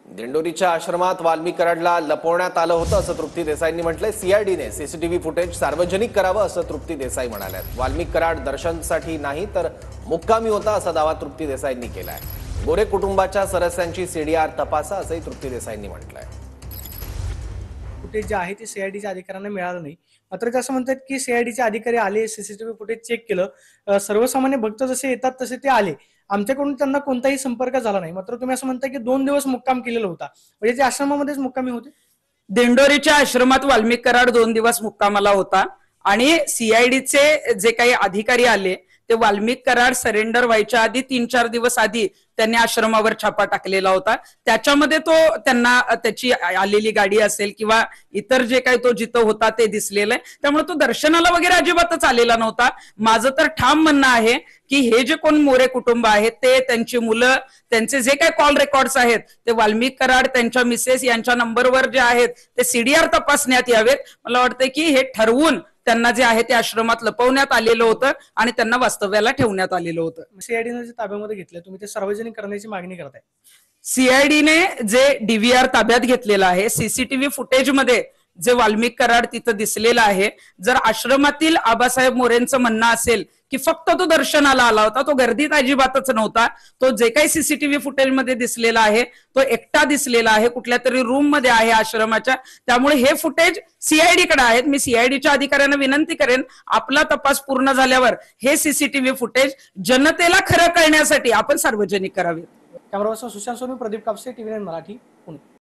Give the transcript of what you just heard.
दिंडोरीच्या आश्रमात वाल्मिक कराडला लपवण्यात आलं होतं असं तृप्ती देसाईंनी म्हटलंय। सीआयडीने सीसीटीव्ही फुटेज सार्वजनिक करावं असं तृप्ती देसाई म्हणाल्यात। वाल्मिक कराड दर्शनसाठी नाही तर मुक्कामी होता असा दावा तृप्ती देसाईंनी केलाय। गोरे कुटुंबाच्या सदस्यांची सीडीआर तपासा असंही तृप्ती देसाईंनी म्हटलंय। फुटेज जे आहे ते सीआयडीच्या अधिकाऱ्यांना मिळालं नाही। मात्र ते असं म्हणतात की सीआयडीचे अधिकारी आले, सीसीटीव्ही फुटेज चेक केलं, सर्वसामान्य भक्त जसे येतात तसे ते आले, आमच्याकडून त्यांना कोणताही संपर्क झाला नाही। मात्र तुम्ही असं म्हणताय की 2 दिवस मुक्काम केलेला होता, म्हणजे ते आश्रमामध्येच मुक्कामी होते। दिंडोरीच्या आश्रमात वाल्मिक कराड 2 दिवस मुक्कामाला होता आणि सीआयडीचे जे काही अधिकारी आले ते वाल्मिक कराड सरेंडर व्हायच्या आधी 3-4 दिवस आधी त्यांनी आश्रमावर छापा टाकलेला होता। त्याच्यामध्ये तो त्यांना त्याची आलेली गाडी असेल किंवा इतर जे काही तो जिथं होता ते दिसलेलं आहे, त्यामुळे तो दर्शनाला वगैरे अजिबातच आलेला नव्हता। माझं तर ठाम म्हणणं आहे की हे जे कोण मोरे कुटुंब आहेत ते त्यांची मुलं, त्यांचे जे काही कॉल रेकॉर्ड्स आहेत ते वाल्मिक कराड त्यांच्या मिसेस यांच्या नंबरवर जे आहेत ते सीडीआर तपासण्यात यावेत। मला वाटतं की हे ठरवून त्यांना जे आहे ते आश्रमात लपवण्यात आलेलं होतं आणि त्यांना वास्तव्याला ठेवण्यात आलेलं होतं। सीआयडीने जे ताब्यामध्ये घेतलं, तुम्ही ते सार्वजनिक करण्याची मागणी करताय। सीआयडीने जे डीव्हीआर ताब्यात घेतलेला आहे, सीसीटीव्ही फुटेजमध्ये जे वाल्मिक कराड तिथं दिसलेला आहे, जर आश्रमातील आबासाहेब मोरेंचं म्हणणं असेल की फक्त तो दर्शनाला आला होता, तो गर्दीत अजिबातच नव्हता, तो जे काही सीसीटीव्ही फुटेजमध्ये दिसलेला आहे तो एकटा दिसलेला आहे, कुठल्या तरी रूम मध्ये आहे आश्रमाच्या, त्यामुळे हे फुटेज सीआयडी कडे आहेत। मी सीआयडीच्या अधिकाऱ्यांना विनंती करेन आपला तपास पूर्ण झाल्यावर हे सीसीटीव्ही फुटेज जनतेला खरं कळण्यासाठी आपण सार्वजनिक करावे। Camera person Sushant Soni, Pradeep Kapse, TV 9 Marathi, Pune.